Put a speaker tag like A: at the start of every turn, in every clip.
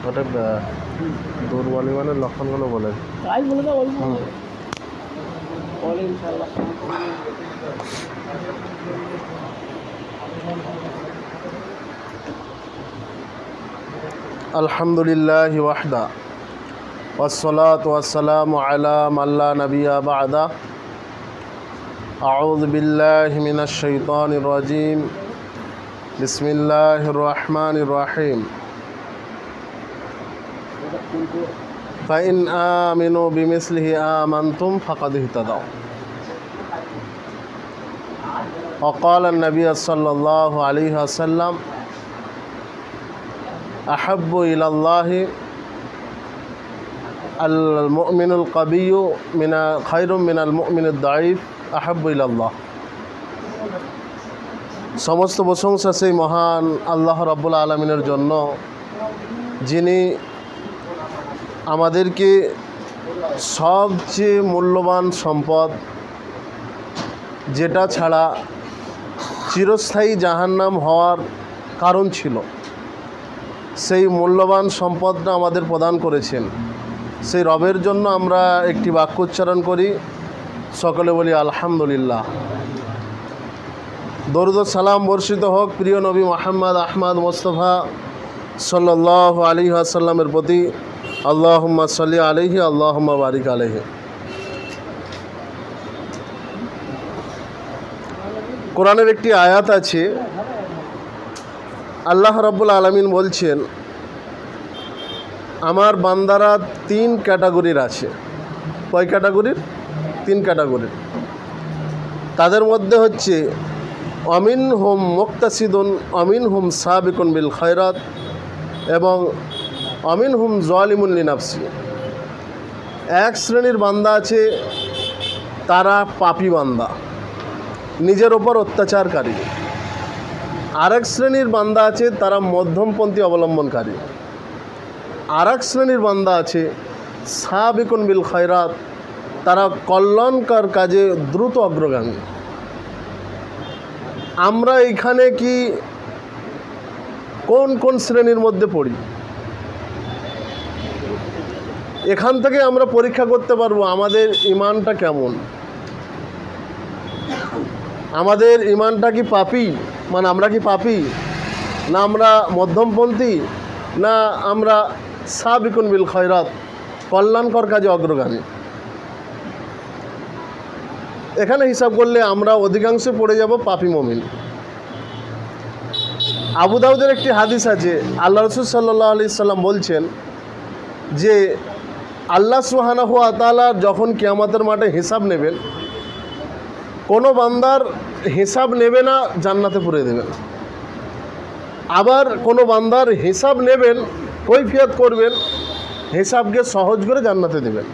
A: ওটা দুর্বল ইমানের লক্ষণগুলো বলে
B: তাই বলে দাও বলে ইনশাআল্লাহ।
A: আলহামদুলিল্লাহি ওয়াহদা ওয়াসসালাতু ওয়াসসালামু আলা মান লা নাবিয়্যা বা'দা। আউযু বিল্লাহি মিনাশ শাইতানির রাজীম। বিসমিল্লাহির রহমানির রহিম। ফাইন আমিনু বিমিসলিহি আমানতুম ফাকাদ ইহতাদাও। وقال النبي صلى الله عليه وسلم أحب إلى الله المؤمن القوي خير من المؤمن الضعيف أحب إلى الله। সমস্ত প্রশংসা সেই মহান আল্লাহ রাব্বুল আলামিনের জন্য, যিনি আমাদেরকে সবচেয়ে মূল্যবান সম্পদ, যেটা ছাড়া চিরস্থায়ী জাহান্নাম হওয়ার কারণ ছিল, সেই মূল্যবান সম্পদটা আমাদের প্রদান করেছেন। সেই রবের জন্য আমরা একটি বাক্য উচ্চারণ করি, সকলে বলি আলহামদুলিল্লাহ। দরুদ ও সালাম বর্ষিত হোক প্রিয় নবী মুহাম্মদ আহমদ মুস্তাফা সাল্লাল্লাহু আলাইহি ওয়াসাল্লামের প্রতি। আল্লাহুম্মা সাল্লি আলাইহি আল্লাহুম্মা বারিক আলাইহি। কোরআনের একটি আয়াত আছে, আল্লাহ রাব্বুল আলামিন বলছেন, আমার বান্দারা 3 ক্যাটাগরির আছে। কয় ক্যাটাগরির? 3 ক্যাটাগরির। তাদের মধ্যে হচ্ছে অমিন হুম মুক্তাসিদুন, অমিন হুম সাবিকুন বিল খায়রাত এবং অমিন হুম জালিমুন লিনাফসি। এক শ্রেণীর বান্দা আছে, তারা পাপী বান্দা, নিজের ওপর অত্যাচারকারী। আরেক শ্রেণীর বান্দা আছে, তারা মধ্যমপন্থী অবলম্বনকারী। আরেক শ্রেণীর বান্দা আছে সাবিকুন বিল খায়রাত, তারা কল্যাণকর কাজে দ্রুত অগ্রগামী। আমরা এইখানে কি কোন কোন শ্রেণীর মধ্যে পড়ি? এখান থেকে আমরা পরীক্ষা করতে পারবো আমাদের ঈমানটা কেমন। আমাদের ঈমানটা কি পাপী, মানে আমরা কি পাপী, না আমরা মধ্যমপন্থী, না আমরা সাবিকুন বিল খায়রাত কল্যাণকর কাজে অগ্রগামী। এখানে হিসাব করলে আমরা অধিকাংশ পড়ে যাব পাপী মুমিন। আবু দাউদের একটি হাদিস আছে, আল্লাহ রাসূল সাল্লাল্লাহু আলাইহি সাল্লাম বলছেন যে আল্লাহ সুবহানাহু ওয়া তাআলা যখন কিয়ামতের মাঠে হিসাব নেবেন, কোনো বান্দার হিসাব নেবে না, জান্নাতে পুরে দেবেন। আবার কোনো বান্দার হিসাব নেবেন, কৈফিয়ত করবেন, হিসাবকে সহজ করে জান্নাতে দেবেন।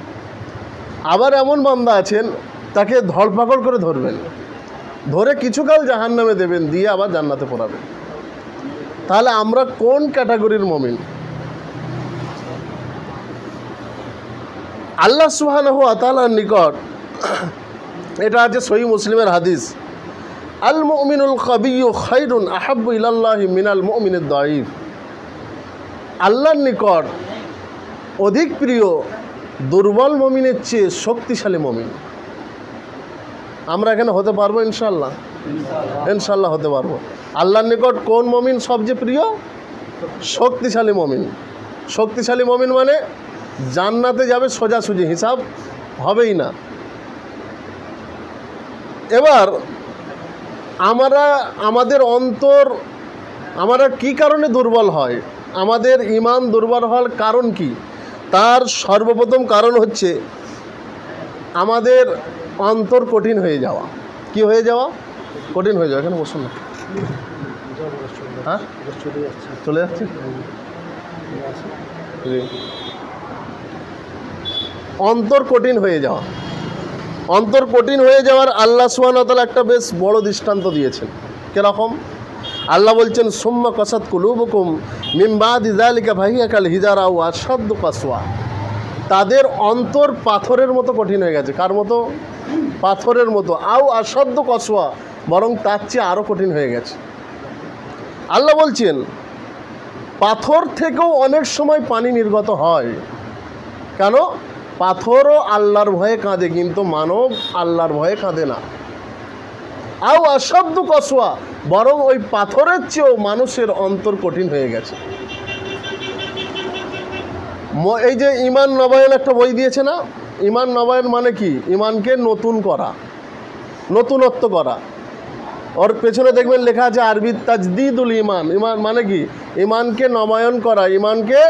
A: আবার এমন বান্দা আছেন, তাকে ধরপাকড় করে ধরবেন, ধরে কিছুকাল জাহান্নামে দেবেন, দিয়ে আবার জান্নাতে পড়াবেন। তাহলে আমরা কোন ক্যাটাগরির মুমিন? আল্লাহ সুবহানাহু ওয়া তাআলার নিকট, এটা আছে সহিহ মুসলিমের হাদিস, আল মুমিনুল কাবিয়্যু খায়রুন আহাব্বু ইলাল্লাহি মিনাল মুমিনিদ দাঈফ। আল্লাহর নিকট অধিক প্রিয় দুর্বল মুমিনের চেয়ে শক্তিশালী মুমিন। আমরা এখানে হতে পারবো ইনশাআল্লাহ? ইনশাআল্লাহ হতে পারবো। আল্লাহর নিকট কোন মুমিন সবচেয়ে প্রিয়? শক্তিশালী মুমিন। শক্তিশালী মুমিন মানে জান্নাতে যাবে সোজাসুজি, হিসাব হবেই না। এবার আমাদের অন্তর, আমরা কি কারণে দুর্বল হয়, আমাদের ঈমান দুর্বল হওয়ার কারণ কি? তার সর্বপ্রথম কারণ হচ্ছে আমাদের অন্তর কঠিন হয়ে যাওয়া। কি হয়ে যাওয়া? কঠিন হয়ে যাওয়া। এখানে বসুন না। হ্যাঁ, চলে যাচ্ছে। অন্তর কঠিন হয়ে যাওয়া। অন্তর কঠিন হয়ে যাওয়ার আল্লাহ সুবহানাহু ওয়া তাআলা একটা বেশ বড় দৃষ্টান্ত দিয়েছেন। কিরকম? আল্লাহ বলছেন, সুম্মা কাসাত কুলুবুকুম মিন বাদি যালিকা ফাহিয়া কাল হিজারা ওয়া আশাদ্দু কাসওয়া। তাদের অন্তর পাথরের মতো কঠিন হয়ে গেছে। কার মতো? পাথরের মতো। আও আশাদ্দু কাসওয়া, বরং তার চেয়ে আরও কঠিন হয়ে গেছে। আল্লাহ বলছেন পাথর থেকেও অনেক সময় পানি নির্গত হয়। কেন? পাথরও আল্লাহর ভয়ে কাঁদে, কিন্তু মানব আল্লাহর ভয়ে কাঁদে না। আও অসাধ্য কসোয়া, বরং ওই পাথরের চেয়েও মানুষের অন্তর কঠিন হয়ে গেছে। এই যে ইমান নবায়ন একটা বই দিয়েছে না, ইমান নবায়ন মানে কি? ইমানকে নতুন করা, নতুনত্ব করা। ওর পেছনে দেখবেন লেখা আছে আরবি তাজদিদুল ইমান। ইমান মানে কি? ইমানকে নবায়ন করা, ইমানকে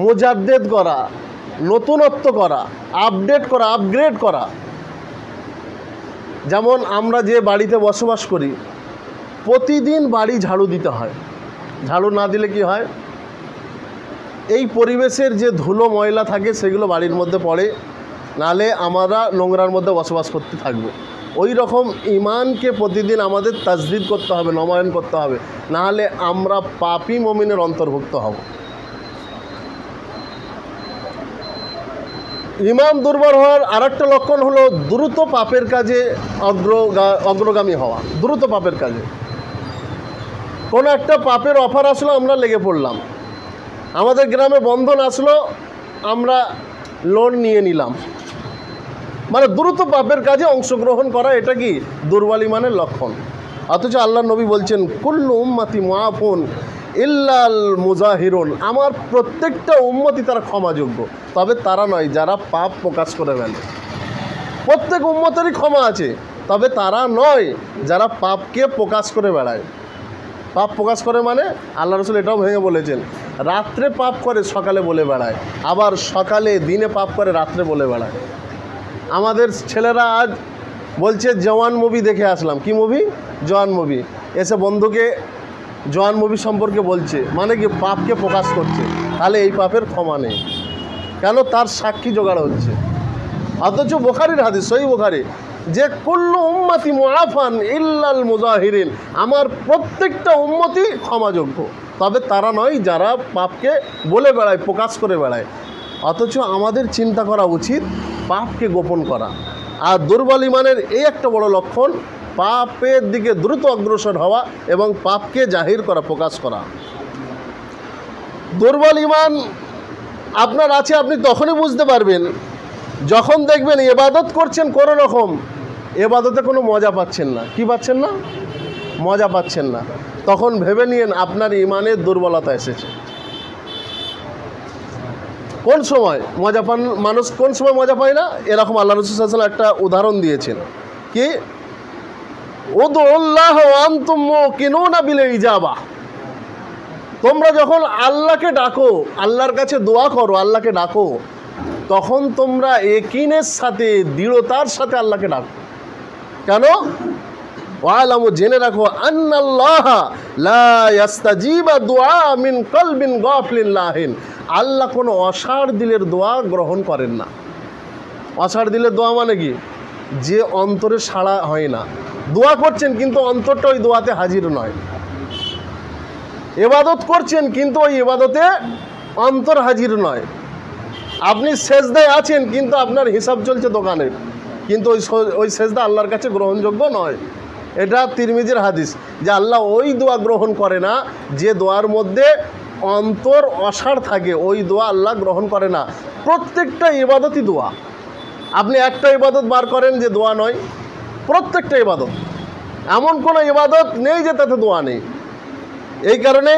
A: মুজাদ্দেদ করা, নতুনত্ব করা, আপডেট করা, আপগ্রেড করা। যেমন আমরা যে বাড়িতে বসবাস করি, প্রতিদিন বাড়ি ঝাড়ু দিতে হয়। ঝাড়ু না দিলে কি হয়? এই পরিবেশের যে ধুলো ময়লা থাকে সেগুলো বাড়ির মধ্যে পড়ে, নালে আমরা নোংরার মধ্যে বসবাস করতে থাকবো। ওই রকম ইমানকে প্রতিদিন আমাদের তাজদিদ করতে হবে, নবায়ন করতে হবে, নাহলে আমরা পাপী মুমিনের অন্তর্ভুক্ত হব। ইমান দুর্বল হওয়ার আরেকটা লক্ষণ হলো দ্রুত পাপের কাজে অগ্রগামী হওয়া। দ্রুত পাপের কাজে কোনো একটা পাপের অফার আসলো, আমরা লেগে পড়লাম। আমাদের গ্রামে বন্ধন আসলো, আমরা লোন নিয়ে নিলাম। মানে দ্রুত পাপের কাজে অংশগ্রহণ করা, এটা কি? দুর্বল ইমানের লক্ষণ। অথচ আল্লাহ নবী বলছেন কুল্লু উম্মতি মুআফুন ইল্লাল মুজাহিরুন, আমার প্রত্যেকটা উম্মতি তারা ক্ষমাযোগ্য, তবে তারা নয় যারা পাপ প্রকাশ করে ফেলে। প্রত্যেক উম্মতেরই ক্ষমা আছে, তবে তারা নয় যারা পাপকে প্রকাশ করে বেড়ায়। পাপ প্রকাশ করে মানে আল্লাহ রসুল এটাও ভেঙে বলেছেন, রাত্রে পাপ করে সকালে বলে বেড়ায়, আবার সকালে দিনে পাপ করে রাত্রে বলে বেড়ায়। আমাদের ছেলেরা আজ বলছে জওয়ান মুভি দেখে আসলাম। কি মুভি? জওয়ান মুভি। এসে বন্ধুকে জওয়ান মুভি সম্পর্কে বলছে, মানে কি? পাপকে প্রকাশ করছে। তাহলে এই পাপের ক্ষমা নেই, কেন? তার সাক্ষী জোগাড় হচ্ছে। অথচ বুখারীর হাদিস, সহিহ বুখারী, যে কুল্লু উম্মতি মুআফান ইল্লাল মুজাহিরিন, আমার প্রত্যেকটা উম্মতি ক্ষমাযোগ্য, তবে তারা নয় যারা পাপকে বলে বেড়ায়, প্রকাশ করে বেড়ায়। অথচ আমাদের চিন্তা করা উচিত পাপকে গোপন করা। আর দুর্বল ইমানের এই একটা বড় লক্ষণ, পাপের দিকে দ্রুত অগ্রসর হওয়া এবং পাপকে জাহির করা, প্রকাশ করা। দুর্বল ইমান আপনার আছে, আপনি তখনই বুঝতে পারবেন যখন দেখবেন ইবাদত করছেন কোনো রকম, ইবাদতে কোনো মজা পাচ্ছেন না। কি পাচ্ছেন না? মজা পাচ্ছেন না। তখন ভেবে নিন আপনার ইমানের দুর্বলতা এসেছে। কোন সময় মজা পান মানুষ? কোন সময় মজা পায় না? এরকম আল্লাহ রাসূল সাল্লাল্লাহু আলাইহি ওয়াসাল্লাম একটা উদাহরণ দিয়েছেন। কি? উদুল্লাহ ওয়া আনতুম মুকিনুনা বিল ইজাবা, তোমরা যখন আল্লাহকে ডাকো, আল্লাহর কাছে দোয়া করো, আল্লাহকে ডাকো, তখন তোমরা ইয়াকিনের সাথে, দৃঢ়তার সাথে আল্লাহকে ডাকো। কেন? ওয়ালামু, জেনে রাখো, আন্নাল্লাহা লা ইয়াস্তাজিবা দুআ মিন কলবিন গাফলিন লাহিন, আল্লাহ কোনো অসাড় দিলের দোয়া গ্রহণ করেন না। অসাড় দিলের দোয়া মানে কি? যে অন্তরে সাড়া হয় না। দোয়া করছেন কিন্তু অন্তরটা ওই দোয়াতে হাজির নয়। ইবাদত করছেন কিন্তু ওই ইবাদতে অন্তর হাজির নয়। আপনি সেজদায় আছেন কিন্তু আপনার হিসাব চলছে দোকানের, কিন্তু ওই সেজদা আল্লাহর কাছে গ্রহণযোগ্য নয়। এটা তিরমিজির হাদিস, যে আল্লাহ ওই দোয়া গ্রহণ করে না যে দোয়ার মধ্যে অন্তর অসাড় থাকে, ওই দোয়া আল্লাহ গ্রহণ করে না। প্রত্যেকটা ইবাদতই দোয়া। আপনি একটা ইবাদত বার করেন যে দোয়া নয়, প্রত্যেকটা ইবাদত। এমন কোনো ইবাদত নেই যে তাতে দোয়া নেই। এই কারণে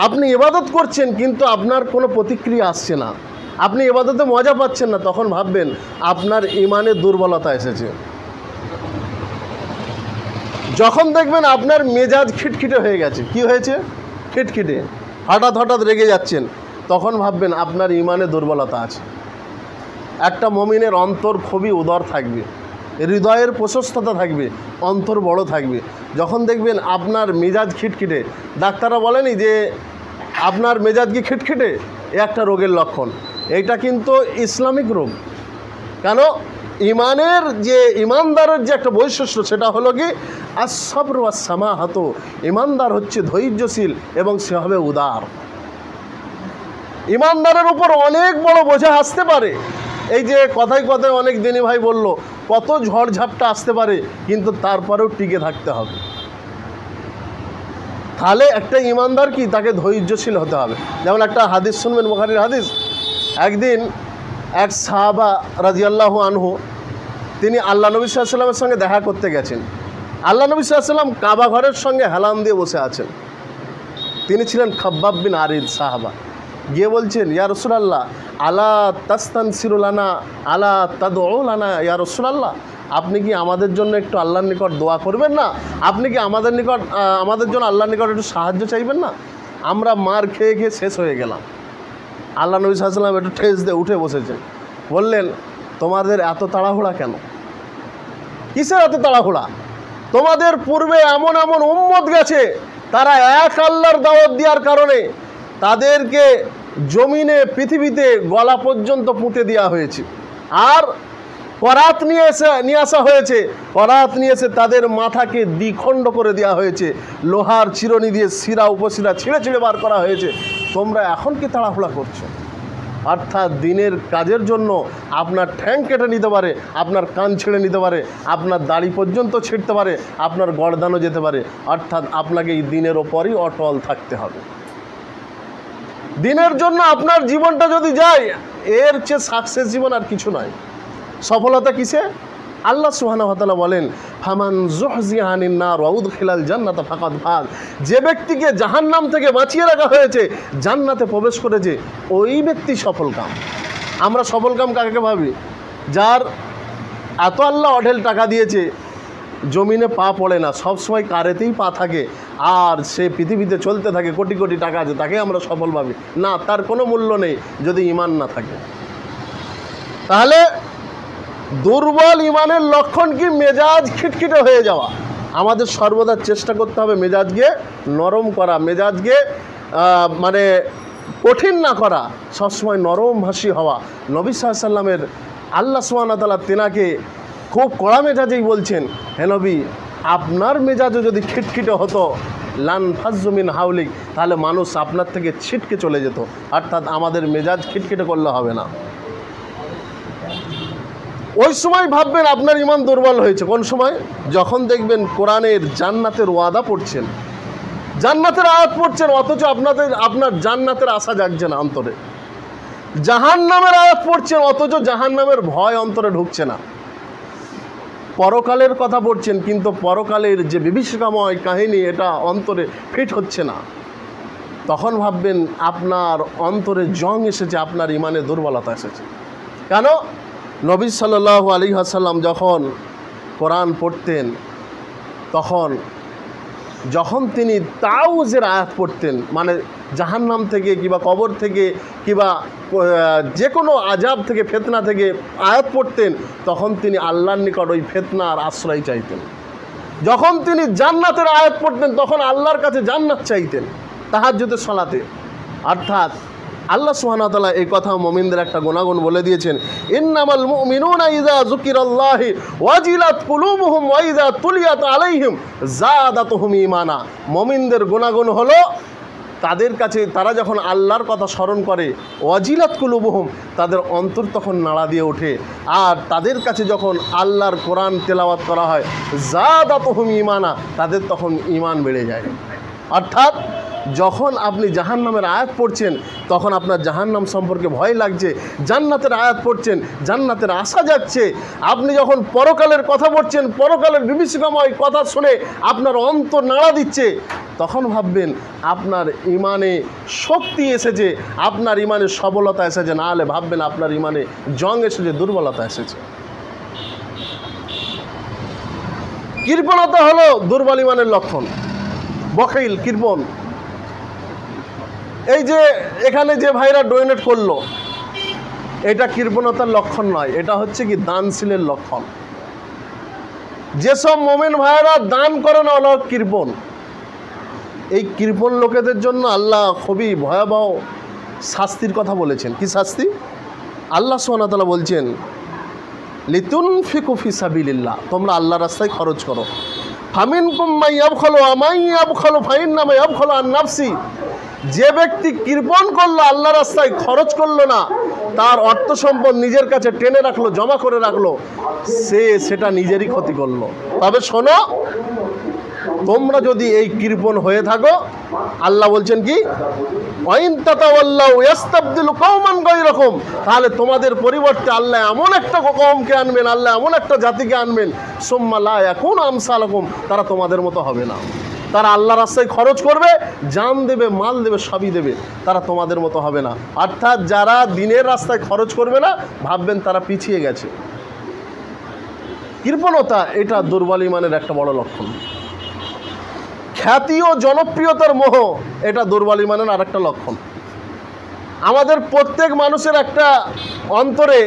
A: আপনি ইবাদত করছেন কিন্তু আপনার কোনো প্রতিক্রিয়া আসছে না, আপনি ইবাদতে মজা পাচ্ছেন না, তখন ভাববেন আপনার ইমানের দুর্বলতা এসেছে। যখন দেখবেন আপনার মেজাজ খিটখিটে হয়ে গেছে, কি হয়েছে? খিটখিটে, হঠাৎ হঠাৎ রেগে যাচ্ছেন, তখন ভাববেন আপনার ইমানে দুর্বলতা আছে। একটা মুমিনের অন্তর খুবই উদার থাকবে, হৃদয়ের প্রশস্ততা থাকবে, অন্তর বড় থাকবে। যখন দেখবেন আপনার মেজাজ খিটখিটে, ডাক্তাররা বলেনি যে আপনার মেজাজ কি খিটখিটে, এ একটা রোগের লক্ষণ। এইটা কিন্তু ইসলামিক রোগ। কেন? ইমানের যে ইমানদারের যে একটা বৈশিষ্ট্য, সেটা হলো কি আস-সাবর ওয়াস সামাহাত। ইমানদার হচ্ছে ধৈর্যশীল এবং সে হবে উদার। ইমানদারের উপর অনেক বড় বোঝা আসতে পারে। এই যে কথায় কথায় অনেক দিনই ভাই বলল, কত ঝড়ঝাপটা আসতে পারে, কিন্তু তারপরেও টিকে থাকতে হবে। তাহলে একটা ইমানদার কি তাকে ধৈর্যশীল হতে হবে। যেমন একটা হাদিস শুনবেন, বুখারীর হাদিস। একদিন এক সাহাবা রাদিয়াল্লাহু আনহু তিনি আল্লাহ নবী সাল্লাল্লাহু আলাইহি ওয়াসাল্লামের সঙ্গে দেখা করতে গেছেন। আল্লাহ নবী সাল্লাল্লাহু আলাইহি ওয়াসাল্লাম কাবা ঘরের সঙ্গে হেলান দিয়ে বসে আছেন। তিনি ছিলেন খাব্বাব বিন আরিদ সাহাবা। গিয়ে বলছেন, ইয়া রাসূলুল্লাহ আলা তাস্তানসিরু লানা আলা তাদউ লানা ইয়া রাসূলুল্লাহ, আপনি কি আমাদের জন্য একটু আল্লাহর নিকট দোয়া করবেন না? আপনি কি আমাদের জন্য আল্লাহর নিকট একটু সাহায্য চাইবেন না? আমরা মার খেয়ে খেয়ে শেষ হয়ে গেলাম। আল্লাহ নবী সাল্লাল্লাহু আলাইহি ওয়াসাল্লাম একটু ঠেস দিয়ে উঠে বসেছেন। বললেন, তোমাদের এত তাড়াহুড়া কেন? কিসের এত তাড়াহুড়া? তোমাদের পূর্বে এমন এমন উম্মত গেছে, তারা এক আল্লাহর দাওয়াত দেওয়ার কারণে তাদেরকে জমিনে পৃথিবীতে গলা পর্যন্ত পুঁতে দেওয়া হয়েছে। আর করাত নিয়ে আসা হয়েছে, করাত নিয়ে এসে তাদের মাথাকে দ্বিখণ্ড করে দেওয়া হয়েছে, লোহার চিরুনি দিয়ে শিরা উপশিরা ছিঁড়ে ছিঁড়ে বার করা হয়েছে। তোমরা এখন কি তাড়াহুড়া করছো? অর্থাৎ দিনের কাজের জন্য আপনার ঠ্যাং কেটে নিতে পারে, আপনার কান ছিঁড়ে নিতে পারে, আপনার দাড়ি পর্যন্ত ছিঁড়তে পারে, আপনার গর্দানও যেতে পারে। অর্থাৎ আপনাকে এই দিনের ওপরই অটল থাকতে হবে। দিনের জন্য আপনার জীবনটা যদি যায়, এর চেয়ে সাকসেস জীবন আর কিছু নয়। সফলতা কিসে? আল্লাহ সুবহানাহু ওয়া তাআলা বলেন, ফামান যুহজিহা আনিন নার ওয়া উদখিলাল জান্নাতা ফাকাদ ফাজ। যে ব্যক্তিকে জাহান্নাম থেকে বাঁচিয়ে রাখা হয়েছে, জান্নাতে প্রবেশ করেছে, ওই ব্যক্তি সফলকাম। আমরা সফলকাম কাকে ভাবি? যার এত আল্লাহ অঢেল টাকা দিয়েছে, জমিনে পা পড়ে না, সবসময় কারেতেই পা থাকে, আর সে পৃথিবীতে চলতে থাকে, কোটি কোটি টাকা আছে, তাকে আমরা সফল ভাবি না। তার কোনো মূল্য নেই যদি ঈমান না থাকে। তাহলে দুর্বল ঈমানের লক্ষণ কি? মেজাজ খিটখিটে হয়ে যাওয়া। আমাদের সর্বদা চেষ্টা করতে হবে মেজাজকে নরম করা, মেজাজকে মানে কঠিন না করা, সবসময় নরম ভাষী হওয়া। নবী সাল্লাল্লাহু আলাইহি ওয়াসাল্লামের আল্লাহ সুবহানাহু ওয়া তাআলা তেনাকে খুব কড়া মেজাজেই বলছেন, হে নবী, আপনার মেজাজও যদি খিটখিটে হতো, লান ফাজ্জু মিন হাওলিক, তাহলে মানুষ আপনার থেকে ছিটকে চলে যেত। অর্থাৎ আমাদের মেজাজ খিটখিটে করলে হবে না। ওই সময় ভাববেন আপনার ঈমান দুর্বল হয়েছে। কোন সময়? যখন দেখবেন কোরআনের জান্নাতের ওয়াদা পড়ছেন, জান্নাতের আয়াত পড়ছেন, অথচ আপনার জান্নাতের আশা জাগছে না অন্তরে। জাহান্নামের আয়াত পড়ছেন, অথচ জাহান্নামের ভয় অন্তরে ঢুকছে না। পরকালের কথা পড়ছেন, কিন্তু পরকালের যে বিভীষিকাময় কাহিনী, এটা অন্তরে ফিট হচ্ছে না। তখন ভাববেন আপনার অন্তরে জং এসেছে, আপনার ঈমানে দুর্বলতা এসেছে। কেন? নবী সাল্লাল্লাহু আলাইহি ওয়াসাল্লাম যখন কোরআন পড়তেন, যখন তিনি তাউজের আয়াত পড়তেন, মানে জাহান্নাম থেকে কিংবা কবর থেকে কিংবা যে কোনো আযাব থেকে, ফিতনা থেকে আয়াত পড়তেন, তখন তিনি আল্লাহর নিকট ওই ফিতনার আশ্রয় চাইতেন। যখন তিনি জান্নাতের আয়াত পড়তেন, তখন আল্লাহর কাছে জান্নাত চাইতেন তাহাজ্জুদের সালাতে। অর্থাৎ আল্লাহ সুবহানাহু ওয়া তাআলা এই কথা মুমিনদের একটা গুণাগুণ বলে দিয়েছেন, ইন্নামাল মুমিনুনা ইযা যুকিরাল্লাহু ওয়াজিলাত কুলুবুহুম ওয়া ইযা তুলিয়াত আলাইহিম যাদাতুহুম ঈমানা। মুমিনদের গুণাগুণ হলো তাদের কাছে তারা যখন আল্লাহর কথা স্মরণ করে, ওয়াজিলাত কুলুবুহুম, তাদের অন্তর তখন নাড়া দিয়ে ওঠে। আর তাদের কাছে যখন আল্লাহর কোরআন তেলাওয়াত করা হয়, যাদাতুহুম ঈমানা, তাদের তখন ঈমান বেড়ে যায়। অর্থাৎ যখন আপনি জাহান্নামের আয়াত পড়ছেন, তখন আপনার জাহান্নাম সম্পর্কে ভয় লাগছে। জান্নাতের আয়াত পড়ছেন, জান্নাতের আশা যাচ্ছে। আপনি যখন পরকালের কথা পড়ছেন, পরকালের বিভীষিকাময় কথা শুনে আপনার অন্তর নাড়া দিচ্ছে, তখন ভাববেন আপনার ঈমানে শক্তি এসেছে, আপনার ঈমানে সবলতা এসেছে। না হলে ভাববেন আপনার ঈমানে জং এসেছে, দুর্বলতা এসেছে। কৃপণতা হলো দুর্বল ঈমানের লক্ষণ। বখিল, কৃপণ। এই যে এখানে যে ভাইরা ডোনেট করলো, এটা কৃপণতার লক্ষণ নয়, এটা হচ্ছে কি দানশীলের লক্ষণ। যেসব মোমেন ভাইরা দান করে না, হলো কৃপণ। এই কৃপণ লোকেদের জন্য আল্লাহ খুবই ভয়াবহ শাস্তির কথা বলেছেন। কি শাস্তি? আল্লাহ সুবহানাহু ওয়া তাআলা বলছেন, লিতুনফিকু ফি সাবিলিল্লাহ, তোমরা আল্লাহর রাস্তায় খরচ করো। ফামিনকুম মান ইয়াবখালু ওয়া মান ইয়াবখালু ফাইন্নামা ইয়াবখালু আন নাফসি। যে ব্যক্তি কৃপণ করলো, আল্লাহ রাস্তায় খরচ করলো না, তার অর্থ সম্পদ নিজের কাছে টেনে রাখলো, জমা করে রাখলো, সেটা নিজেরই ক্ষতি করলো। তবে শোনো, তোমরা যদি এই কৃপণ হয়ে থাকো, আল্লাহ বলছেন কি, ওয়াইন তাতাওয়াল্লাউ ইয়াস্তাবদিল কওমান গায়রাকুম, তাহলে তোমাদের পরিবর্তে আল্লাহ এমন একটা কওমকে আনবেন, আল্লাহ এমন একটা জাতিকে আনবেন, সুম্মা লা ইয়াকুনু আমসালাকুম, তারা তোমাদের মতো হবে না। তারা আল্লাহর রাস্তায় খরচ করবে, জান দেবে, মাল দেবে, সবই দেবে, তারা তোমাদের মতো হবে না। অর্থাৎ যারা দিনের রাস্তায় খরচ করবে না, ভাববেন তারা পিছিয়ে গেছে। কৃপণতা এটা দুর্বল ইমানের একটা বড় লক্ষণ। খ্যাতি ও জনপ্রিয়তার মোহ এটা দুর্বল ইমানের আরেকটা লক্ষণ। আমাদের প্রত্যেক মানুষের একটা অন্তরে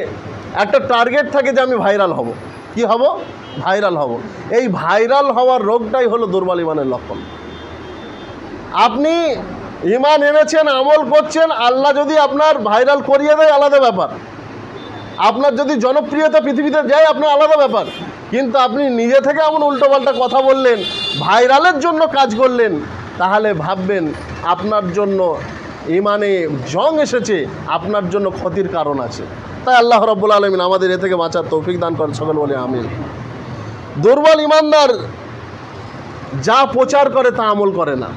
A: একটা টার্গেট থাকে যে আমি ভাইরাল হব। কি হব? ভাইরাল হব। এই ভাইরাল হওয়ার রোগটাই হলো দুর্বল ইমানের লক্ষণ। আপনি ইমান এনেছেন, আমল করছেন, আল্লাহ যদি আপনার ভাইরাল করিয়ে দেয় আলাদা ব্যাপার, আপনার যদি জনপ্রিয়তা পৃথিবীতে যায় আপনার আলাদা ব্যাপার, কিন্তু আপনি নিজে থেকে এমন উল্টোপাল্টা কথা বললেন, ভাইরালের জন্য কাজ করলেন, তাহলে ভাববেন আপনার জন্য ইমানে জং এসেছে, আপনার জন্য ক্ষতির কারণ আছে। তাই আল্লাহ রাব্বুল আলামিন আমাদের এ থেকে বাঁচার তৌফিক দান করেন, সকল বলে আমিন। দুর্বল ইমানদার যা প্রচার করে তা আমল করে না,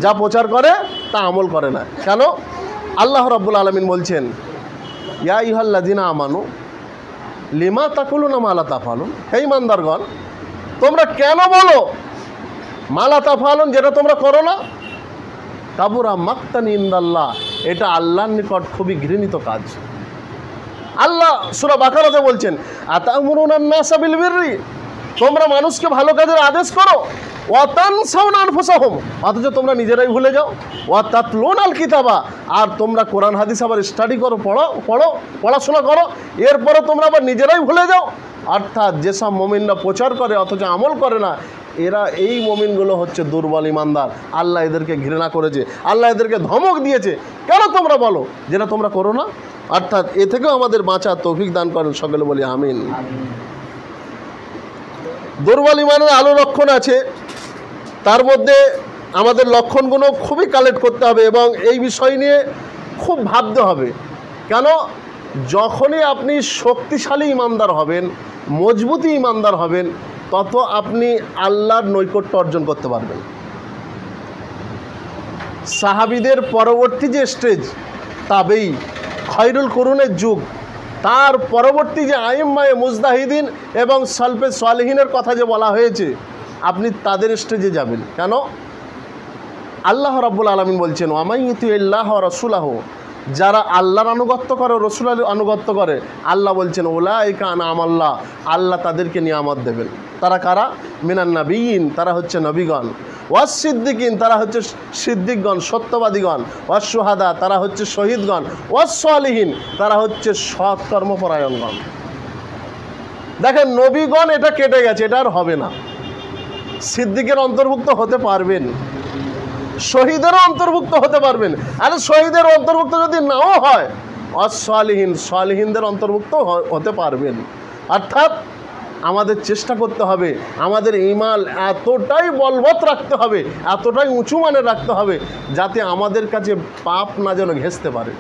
A: যা প্রচার করে তা আমল করে না। কেন? আল্লাহ রাব্বুল আলামিন বলছেন, ইয়া আইয়ুহাল্লাযিনা আমানু লিমা তাকুলুনা মা লা তাফআলুন, হে ইমানদারগণ তোমরা কেন বলো মা লা তাফআলুন, যেটা তোমরা করো না। কাবুরা মাকতান ইনদাল্লাহ, এটা আল্লাহর নিকট খুবই ঘৃণিত কাজ। আল্লাহ সূরা বাকারাতে বলছেন, আতা'মুরুনান নাসা বিল বিররি, তোমরা মানুষকে ভালো কাজের আদেশ করো, ওয়া তানসাউনা আনফুসাহুম, অথচ তোমরা নিজেরাই ভুলে যাও, ওয়া তাতলুনাল কিতাবা, আর তোমরা কোরআন হাদিস আবার স্টাডি করো, পড়াশোনা করো, এরপরে তোমরা আবার নিজেরাই ভুলে যাও। অর্থাৎ যেসব মুমিনরা প্রচার করে অথচ আমল করে না, এরা এই মুমিনগুলো হচ্ছে দুর্বল ইমানদার। আল্লাহ এদেরকে ঘৃণা করেছে, আল্লাহ এদেরকে ধমক দিয়েছে, কেন তোমরা বলো যেটা তোমরা করো না। অর্থাৎ এ থেকেও আমাদের বাঁচার তৌফিক দান করেন, সকলে বলি আমিন। দুর্বল ইমানের আলো লক্ষণ আছে, তার মধ্যে আমাদের লক্ষণগুলো খুবই কালেক্ট করতে হবে এবং এই বিষয় নিয়ে খুব ভাবতে হবে। কেন? যখনই আপনি শক্তিশালী ইমানদার হবেন, মজবুতি ইমানদার হবেন, তত আপনি আল্লাহর নৈকট্য অর্জন করতে পারবেন। সাহাবীদের পরবর্তী যে স্টেজ তাবেই, খয়রুল কুরুনের যুগ, তার পরবর্তী যে আইম্মায়ে মুজতাহিদিন এবং সালফে সালেহিনের কথা যে বলা হয়েছে, আপনি তাদের স্টেজে যাবেন। কেন? আল্লাহ রাব্বুল আলামিন বলছেন, ওয়া মান ইউতিল্লাহ ওয়া রাসূলাহু, যারা আল্লাহর আনুগত্য করে, রসুলের আনুগত্য করে, আল্লাহ বলছেন উলাইকা আনআমাল্লাহ, আল্লাহ তাদেরকে নিয়ামত দেবেন। তারা কারা? মিনান নাবিয়িন, তারা হচ্ছে নবীগণ, ওয়াস সিদ্দিকিন, তারা হচ্ছে সিদ্দিকগণ, সত্যবাদীগণ, ওয়াস শুহাদা, তারা হচ্ছে শহীদগণ, ওয়াস সালিহিন, তারা হচ্ছে সৎ কর্মপরায়ণগণ। দেখেন নবীগণ এটা কেটে গেছে, এটা আর হবে না। সিদ্দিকের অন্তর্ভুক্ত হতে পারবেন, শহীদেরও অন্তর্ভুক্ত হতে পারবেন। আর শহীদের অন্তর্ভুক্ত যদি নাও হয়, অসালিহীন, সালিহিনদের অন্তর্ভুক্ত হতে পারবেন। অর্থাৎ আমাদের চেষ্টা করতে হবে, আমাদের ঈমান এতটাই বলবৎ রাখতে হবে, এতটাই উঁচু মানের রাখতে হবে, যাতে আমাদের কাছে পাপ না যেন ঘেঁষতে পারে।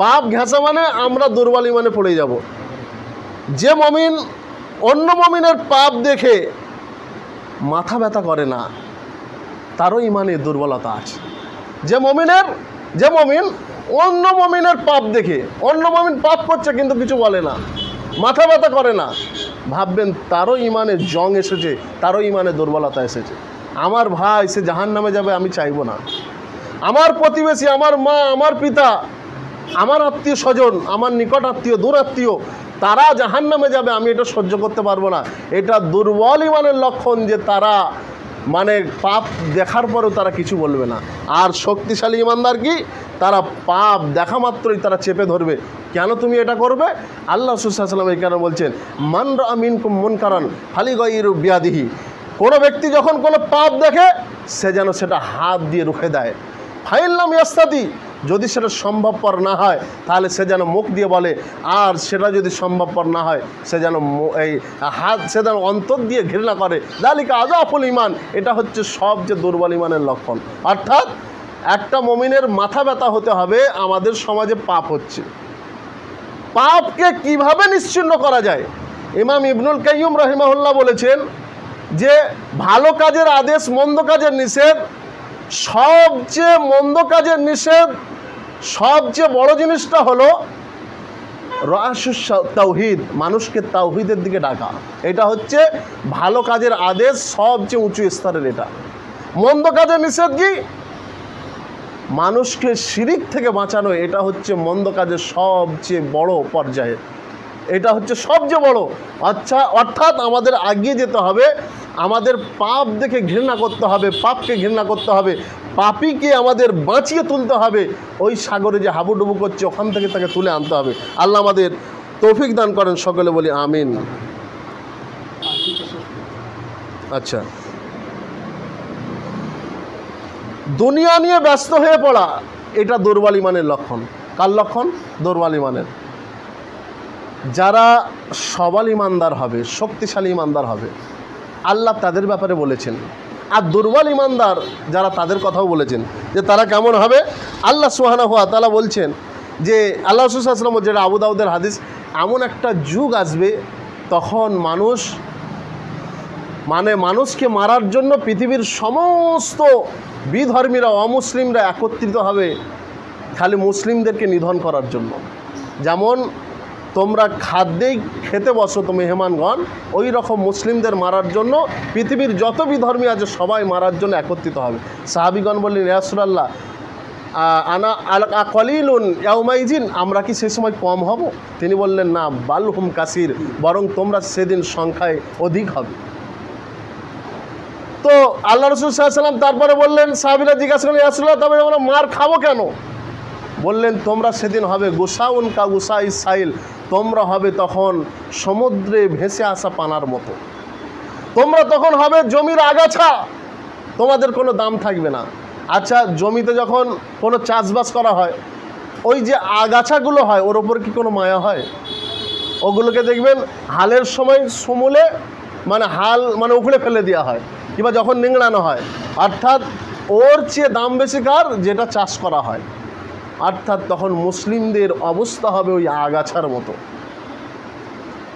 A: পাপ ঘেঁষা মানে আমরা দুর্বল ঈমানে পড়ে যাব। যে মুমিন অন্য মুমিনের পাপ দেখে মাথা ব্যথা করে না, তারও ইমানে দুর্বলতা আছে। যে মুমিন অন্য মুমিনের পাপ দেখে, অন্য মুমিন পাপ করছে কিন্তু কিছু বলে না, মাথা ব্যথা করে না, ভাববেন তারও ইমানে জং এসেছে, তারও ইমানে দুর্বলতা এসেছে। আমার ভাই সে জাহান্নামে যাবে আমি চাইব না। আমার প্রতিবেশী, আমার মা, আমার পিতা, আমার আত্মীয় স্বজন, আমার নিকট আত্মীয়, দূর আত্মীয়, তারা জাহান্নামে যাবে, আমি এটা সহ্য করতে পারবো না। এটা দুর্বল ইমানের লক্ষণ যে তারা মানে পাপ দেখার পরেও তারা কিছু বলবে না। আর শক্তিশালী ইমানদার কি? তারা পাপ দেখা মাত্রই তারা চেপে ধরবে। কেন তুমি এটা করবে? আল্লাহ রাসূল সাল্লাল্লাহু আলাইহি ওয়াসাল্লাম এই কারণে বলছেন, মান রাআ মিনকুম মুনকারান ফালিগাইরু বিয়াদিহি, কোনো ব্যক্তি যখন কোনো পাপ দেখে সে যেন সেটা হাত দিয়ে রুখে দেয়। ফাইন লাম ইয়াস্তাতি, যদি সেটা সম্ভবপর না হয় তাহলে সে যেন মুখ দিয়ে বলে, আর সেটা যদি সম্ভবপর না হয় সে যেন এই হাত, সে যেন অন্তর দিয়ে ঘৃণা করে। যালিকা আযাফুল ঈমান, এটা হচ্ছে সবচেয়ে দুর্বল ঈমানের লক্ষণ। অর্থাৎ একটা মুমিনের মাথা ব্যথা হতে হবে আমাদের সমাজে পাপ হচ্ছে, পাপকে কিভাবে নিশ্চিহ্ন করা যায়। ইমাম ইবনুল কাইয়্যিম রাহিমাহুল্লাহ বলেছেন যে ভালো কাজের আদেশ, মন্দ কাজের নিষেধ। সবচেয়ে মন্দ কাজের নিষেধ, সবচেয়ে বড় জিনিসটা হলো রাসুস তাওহীদ, মানুষকে তাওহীদের দিকে ডাকা। এটা হচ্ছে ভালো কাজের আদেশ, সবচেয়ে উঁচু স্তরের। এটা মন্দ কাজের নিষেধ কি? মানুষকে শিরিক থেকে বাঁচানো। এটা হচ্ছে মন্দ কাজের সবচেয়ে বড় পর্যায়ে, এটা হচ্ছে সবচেয়ে বড়। আচ্ছা, অর্থাৎ আমাদের এগিয়ে যেতে হবে, আমাদের পাপ দেখে ঘৃণা করতে হবে, পাপকে ঘৃণা করতে হবে, পাপীকে আমাদের বাঁচিয়ে তুলতে হবে। ওই সাগরে যে হাবুডুবু করছে ওখান থেকে তাকে তুলে আনতে হবে। আল্লাহ আমাদের তৌফিক দান করেন, সকলে বলি আমিন। আচ্ছা, দুনিয়া নিয়ে ব্যস্ত হয়ে পড়া এটা দুর্বল ইমানের লক্ষণ। কার লক্ষণ? দুর্বল ইমানের। যারা সবল ইমানদার হবে, শক্তিশালী ইমানদার হবে, আল্লাহ তাদের ব্যাপারে বলেছেন। আর দুর্বল ইমানদার যারা, তাদের কথাও বলেছেন যে তারা কেমন হবে। আল্লাহ সুবহানাহু ওয়া তাআলা বলছেন যে আল্লাহ রাসূল সাল্লাল্লাহু আলাইহি ওয়াসাল্লাম, যেটা আবু দাউদের হাদিস, এমন একটা যুগ আসবে তখন মানুষকে মারার জন্য পৃথিবীর সমস্ত বিধর্মীরা, অমুসলিমরা একত্রিত হবে খালি মুসলিমদেরকে নিধন করার জন্য। যেমন তোমরা খাদ্যেই খেতে বসো তো মেহমানগণ, ওই রকম মুসলিমদের মারার জন্য পৃথিবীর যত বিধর্মী আছে সবাই মারার জন্য একত্রিত হবে। সাহাবিগণ বললেন, ইয়া রাসূলুল্লাহ, আনা কলিলুন ইয়াউমাইজিন, আমরা কি সে সময় কম হব? তিনি বললেন, না, বালহুম কাসির, বরং তোমরা সেদিন সংখ্যায় অধিক হবে। তো আল্লাহ রাসূল সাল্লাল্লাহু আলাইহি ওয়াসাল্লাম তারপরে বললেন, সাহাবীরা জিজ্ঞাসা করলেন, ইয়া রাসূলুল্লাহ, তবে আমরা মার খাবো কেন? বললেন, তোমরা সেদিন হবে গুসাউন কা গুসাই সাইল, তোমরা হবে তখন সমুদ্রে ভেসে আসা পানার মতো। তোমরা তখন হবে জমির আগাছা, তোমাদের কোনো দাম থাকবে না। আচ্ছা, জমিতে যখন কোনো চাষবাস করা হয়, ওই যে আগাছাগুলো হয় ওর ওপর কি কোনো মায়া হয়? ওগুলোকে দেখবেন হালের সময় সমূলে হাল উখড়ে ফেলে দেওয়া হয়, কিংবা যখন নিংড়ানো হয়। অর্থাৎ ওর চেয়ে দাম বেশি কার? যেটা চাষ করা হয়। অর্থাৎ তখন মুসলিমদের অবস্থা হবে ওই আগাছার মতো।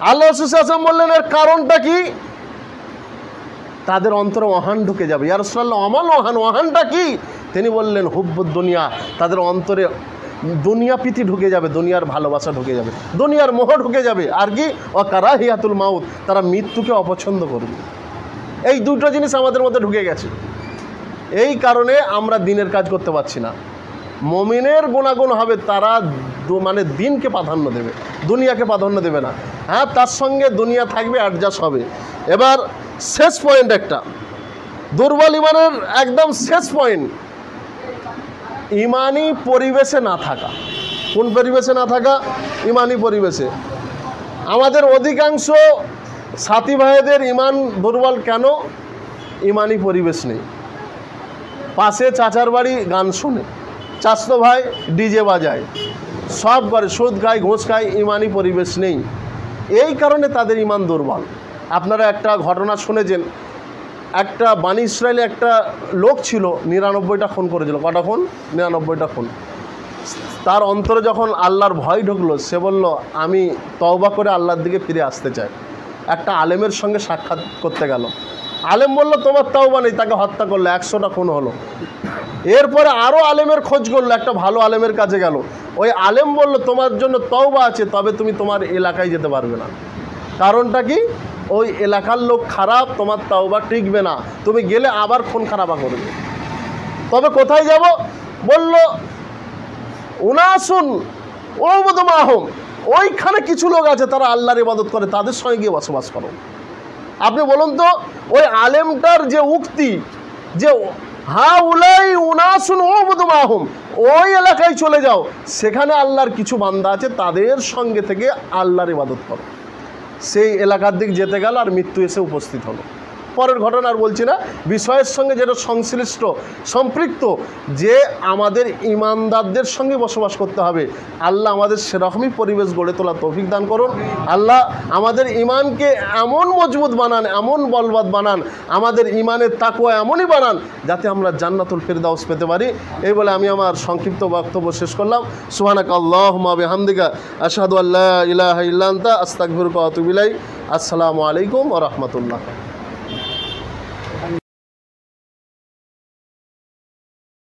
A: আল্লাহ রাসূল সাল্লাল্লাহু আলাইহি ওয়াসাল্লাম বললেন, এর কারণটা কি? তাদের অন্তরে ওহান ঢুকে যাবে। ইয়া রাসূলুল্লাহ, আমাল ওহানটা কি? তিনি বললেন, হুব্বুদ দুনিয়া, তাদের অন্তরে দুনিয়া প্রীতি ঢুকে যাবে, দুনিয়ার ভালোবাসা ঢুকে যাবে, দুনিয়ার মোহ ঢুকে যাবে। আর কি? ওয়া কারাহিয়াতুল মাউত, তারা মৃত্যুকে অপছন্দ করবে। এই দুটো জিনিস আমাদের মধ্যে ঢুকে গেছে। এই কারণে আমরা দিনের কাজ করতে পারছি না। মুমিনের গুণাগুণ হবে, তারা দিনকে প্রাধান্য দেবে, দুনিয়াকে প্রাধান্য দেবে না। হ্যাঁ, তার সঙ্গে দুনিয়া থাকবে, অ্যাডজাস্ট হবে। এবার শেষ পয়েন্ট একটা, দুর্বল ইমানের একদম শেষ পয়েন্ট, ইমানি পরিবেশে না থাকা। কোন পরিবেশে না থাকা? ইমানি পরিবেশে। আমাদের অধিকাংশ সাথী ভাইদের ইমান দুর্বল কেন? ইমানি পরিবেশ নেই। পাশে চাচার বাড়ি গান শোনে, চাচতো ভাই ডিজে বাজায়, সব করে, সুদ খায়, ঘুষ খায়, ইমানি পরিবেশ নেই। এই কারণে তাদের ইমান দুর্বল। আপনারা একটা ঘটনা শুনেছেন, একটা বানি ইসরায়েলে একটা লোক ছিল, 99টা খুন করেছিল। কটা খুন? 99টা খুন। তার অন্তরে যখন আল্লাহর ভয় ঢুকলো, সে বলল, আমি তওবা করে আল্লাহর দিকে ফিরে আসতে চাই। একটা আলেমের সঙ্গে সাক্ষাৎ করতে গেল। আলেম বলল, তোমার তওবা নেই, তাকে হত্যা করলো, 100টা খুন হলো। এরপরে আরও আলেমের খোঁজ করলো, একটা ভালো আলেমের কাছে গেল। ওই আলেম বলল, তোমার জন্য তওবা আছে, তবে তুমি তোমার এলাকায় যেতে পারবে না। কারণটা কি? ওই এলাকার লোক খারাপ, তোমার তওবা টিকবে না, তুমি গেলে আবার খুন খারাপা করবে। তবে কোথায় যাব? বলল, উনাসুন ওয়াবুদু মাহুম, ওইখানে কিছু লোক আছে তারা আল্লাহর ইবাদত করে, তাদের সঙ্গে গিয়ে বসবাস করো। আপনি বলুন তো, ওই আলেমটার যে উক্তি যে হা উলাই উনাসুন ওয়াবুদু মাহুম, ওই এলাকায় চলে যাও, সেখানে আল্লাহর কিছু বান্দা আছে, তাদের সঙ্গে থেকে আল্লাহর ইবাদত করো। সেই এলাকার দিক যেতে গেল, আর মৃত্যু এসে উপস্থিত হলো। পরের ঘটনা আর বলছি না, বিষয়ের সঙ্গে যেটা সংশ্লিষ্ট, সম্পৃক্ত, যে আমাদের ইমানদারদের সঙ্গে বসবাস করতে হবে। আল্লাহ আমাদের সেরকমই পরিবেশ গড়ে তোলা তৌফিক দান করুন। আল্লাহ আমাদের ইমানকে এমন মজবুত বানান, এমন বলবৎ বানান, আমাদের ইমানের তাকওয়া এমনই বানান, যাতে আমরা জান্নাতুল ফিরদাউস পেতে পারি। এই বলে আমি আমার সংক্ষিপ্ত বক্তব্য শেষ করলাম। সুবহানাকা আল্লাহুম্মা বিহামদিকা আশহাদু আল্লা ইলাহা ইল্লা আনতা আস্তাগফিরুকা ওয়া আতুবু ইলাইক। আসসালামু আলাইকুম ওয়া রাহমাতুল্লাহ।